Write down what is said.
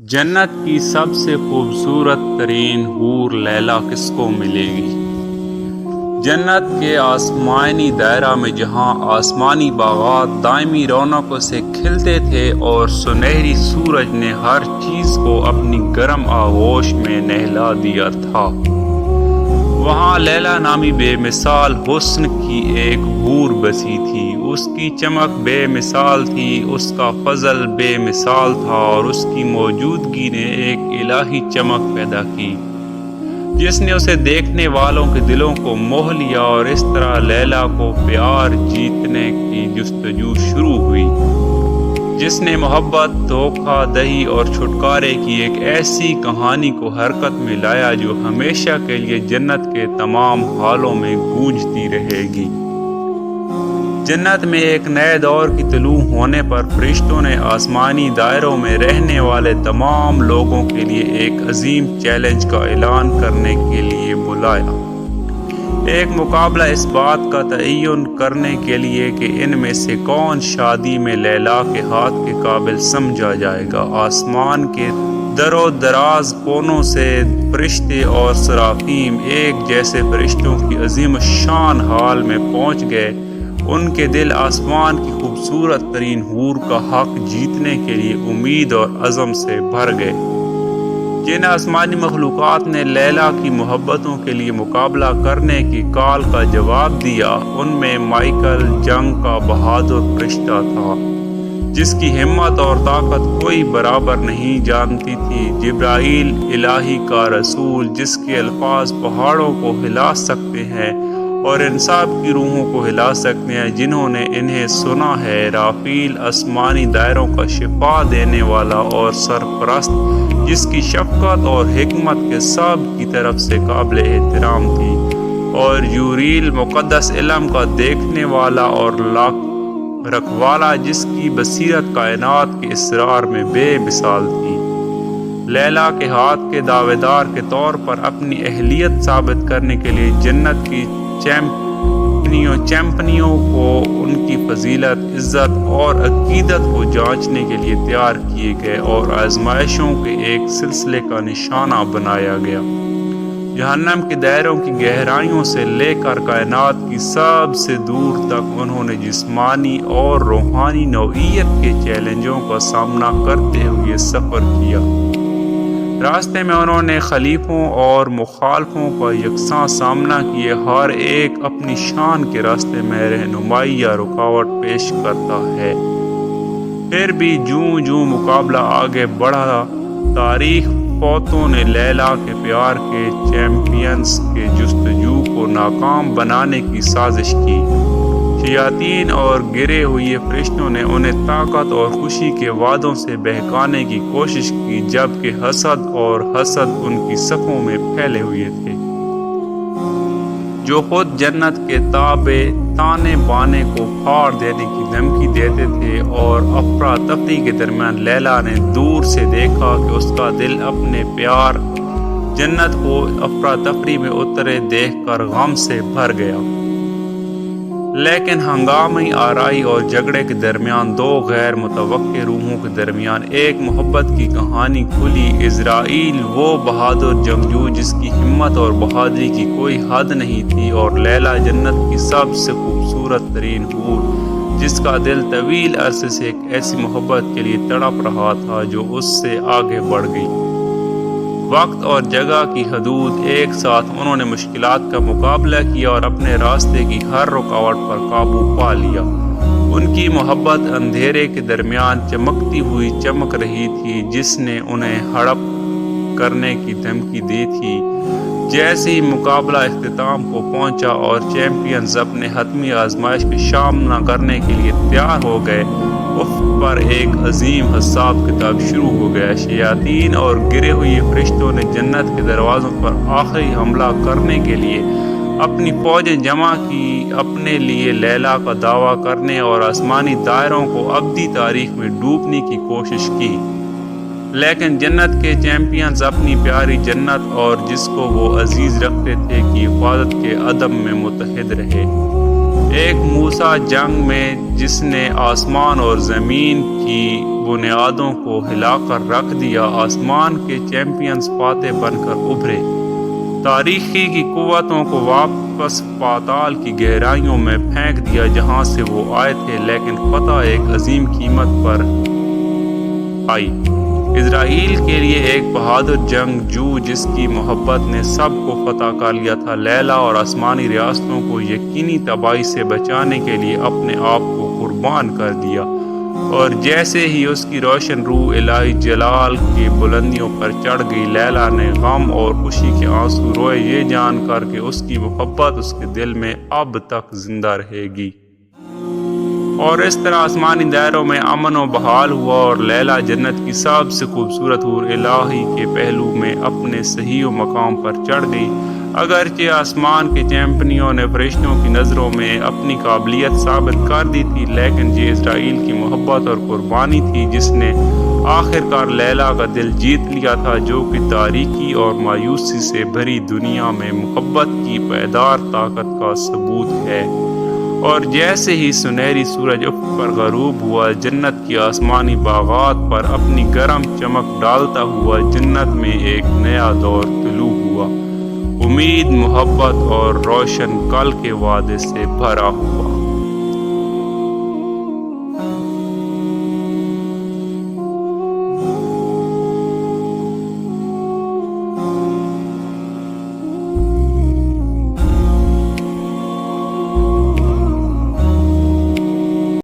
جنت کی سب سے خوبصورت ترین حور لیلا کس کو ملے گی؟ جنت کے آسمانی دائرہ میں جہاں آسمانی باغات دائمی رونقوں سے کھلتے تھے اور سنہری سورج نے ہر چیز کو اپنی گرم آغوش میں نہلا دیا تھا، وہاں لیلا نامی بے مثال حسن کی ایک حور بسی تھی۔ اس کی چمک بے مثال تھی، اس کا فضل بے مثال تھا اور اس کی موجودگی نے ایک الہی چمک پیدا کی جس نے اسے دیکھنے والوں کے دلوں کو موہ لیا، اور اس طرح لیلا کو پیار جیتنے کی جستجو شروع ہوئی، جس نے محبت، دھوکہ دہی اور چھٹکارے کی ایک ایسی کہانی کو حرکت میں لایا جو ہمیشہ کے لیے جنت کے تمام حالوں میں گونجتی رہے گی۔ جنت میں ایک نئے دور کی طلوع ہونے پر فرشتوں نے آسمانی دائروں میں رہنے والے تمام لوگوں کے لیے ایک عظیم چیلنج کا اعلان کرنے کے لیے بلایا، ایک مقابلہ اس بات کا تعین کرنے کے لیے کہ ان میں سے کون شادی میں لیلا کے ہاتھ کے قابل سمجھا جائے گا۔ آسمان کے در و دراز کونوں سے فرشتے اور سرافیم ایک جیسے فرشتوں کی عظیم شان حال میں پہنچ گئے۔ ان کے دل آسمان کی خوبصورت ترین حور کا حق جیتنے کے لیے امید اور عزم سے بھر گئے۔ جن آسمانی مخلوقات نے لیلا کی محبتوں کے لیے مقابلہ کرنے کی کال کا جواب دیا، ان میں مائیکل جنگ کا بہادر فرشتہ تھا جس کی ہمت اور طاقت کوئی برابر نہیں جانتی تھی، جبرائیل الہی کا رسول جس کے الفاظ پہاڑوں کو ہلا سکتے ہیں اور انساب کی روحوں کو ہلا سکتے ہیں جنہوں نے انہیں سنا ہے، رافیل آسمانی دائروں کا شفا دینے والا اور سرپرست جس کی شفقت اور حکمت کے سب کی طرف سے قابل احترام تھی، اور یوریل مقدس علم کا دیکھنے والا اور رکھوالا جس کی بصیرت کائنات کے اسرار میں بے مثال تھی۔ لیلا کے ہاتھ کے دعوے دار کے طور پر اپنی اہلیت ثابت کرنے کے لیے جنت کی چیمپئنوں کو ان کی فضیلت، عزت اور عقیدت کو جانچنے کے لیے تیار کیے گئے اور آزمائشوں کے ایک سلسلے کا نشانہ بنایا گیا۔ جہنم کے دائروں کی گہرائیوں سے لے کر کائنات کی سب سے دور تک انہوں نے جسمانی اور روحانی نوعیت کے چیلنجوں کا سامنا کرتے ہوئے سفر کیا۔ راستے میں انہوں نے خلیفوں اور مخالفوں کا یکساں سامنا کیے، ہر ایک اپنی شان کے راستے میں رہنمائی یا رکاوٹ پیش کرتا ہے۔ پھر بھی جوں مقابلہ آگے بڑھا، تاریخ فوتوں نے لیلا کے پیار کے چیمپئنز کے جستجو کو ناکام بنانے کی سازش کی۔ شیاطین اور گرے ہوئے فرشتوں نے انہیں طاقت اور خوشی کے وعدوں سے بہکانے کی کوشش کی، جبکہ حسد ان کی صفوں میں پھیلے ہوئے تھے، جو خود جنت کے تانے بانے کو پھاڑ دینے کی دھمکی دیتے تھے۔ اور افراتفری کے درمیان لیلا نے دور سے دیکھا کہ اس کا دل اپنے پیار جنت کو افراتفری میں اترے دیکھ کر غم سے بھر گیا۔ لیکن ہنگامی آرائی اور جھگڑے کے درمیان دو غیر متوقع روحوں کے درمیان ایک محبت کی کہانی کھلی۔ عزرائیل وہ بہادر جنگجو جس کی ہمت اور بہادری کی کوئی حد نہیں تھی، اور لیلا جنت کی سب سے خوبصورت ترین حور جس کا دل طویل عرصے سے ایک ایسی محبت کے لیے تڑپ رہا تھا جو اس سے آگے بڑھ گئی۔ وقت اور جگہ کی حدود ایک ساتھ انہوں نے مشکلات کا مقابلہ کیا اور اپنے راستے کی ہر رکاوٹ پر قابو پا لیا۔ ان کی محبت اندھیرے کے درمیان چمکتی ہوئی چمک رہی تھی جس نے انہیں ہڑپ کرنے کی دھمکی دی تھی۔ جیسے ہی مقابلہ اختتام کو پہنچا اور چیمپئنز اپنے حتمی آزمائش کا سامنا کرنے کے لیے تیار ہو گئے، افق پر ایک عظیم حساب کتاب شروع ہو گیا۔ شیاطین اور گرے ہوئے فرشتوں نے جنت کے دروازوں پر آخری حملہ کرنے کے لیے اپنی فوجیں جمع کی، اپنے لیے لیلا کا دعویٰ کرنے اور آسمانی دائروں کو ابدی تاریخ میں ڈوبنے کی کوشش کی۔ لیکن جنت کے چیمپئنز اپنی پیاری جنت اور جس کو وہ عزیز رکھتے تھے کی حفاظت کے عدم میں متحد رہے۔ ایک موسیٰ جنگ میں جس نے آسمان اور زمین کی بنیادوں کو ہلا کر رکھ دیا، آسمان کے چیمپئنز فاتح بن کر ابھرے، تاریخی کی قوتوں کو واپس پاتال کی گہرائیوں میں پھینک دیا جہاں سے وہ آئے تھے، لیکن فتح ایک عظیم قیمت پر آئی۔ اسرائیل کے لیے ایک بہادر جنگجو جس کی محبت نے سب کو فتح کر لیا تھا، لیلا اور آسمانی ریاستوں کو یقینی تباہی سے بچانے کے لیے اپنے آپ کو قربان کر دیا، اور جیسے ہی اس کی روشن روح الہی جلال کی بلندیوں پر چڑھ گئی، لیلا نے غم اور خوشی کے آنسو روئے، یہ جان کر کہ اس کی محبت اس کے دل میں اب تک زندہ رہے گی۔ اور اس طرح آسمانی دائروں میں امن و بحال ہوا، اور لیلا جنت کی سب سے خوبصورت حور الہی کے پہلو میں اپنے صحیح و مقام پر چڑھ گئی۔ اگرچہ آسمان کے چیمپئنوں نے فرشتوں کی نظروں میں اپنی قابلیت ثابت کر دی تھی، لیکن یہ اسرائیل کی محبت اور قربانی تھی جس نے آخر کار لیلا کا دل جیت لیا تھا، جو کہ تاریکی اور مایوسی سے بھری دنیا میں محبت کی پائیدار طاقت کا ثبوت ہے۔ اور جیسے ہی سنہری سورج افق پر غروب ہوا، جنت کی آسمانی باغات پر اپنی گرم چمک ڈالتا ہوا، جنت میں ایک نیا دور طلوع ہوا، امید، محبت اور روشن کل کے وعدے سے بھرا ہوا۔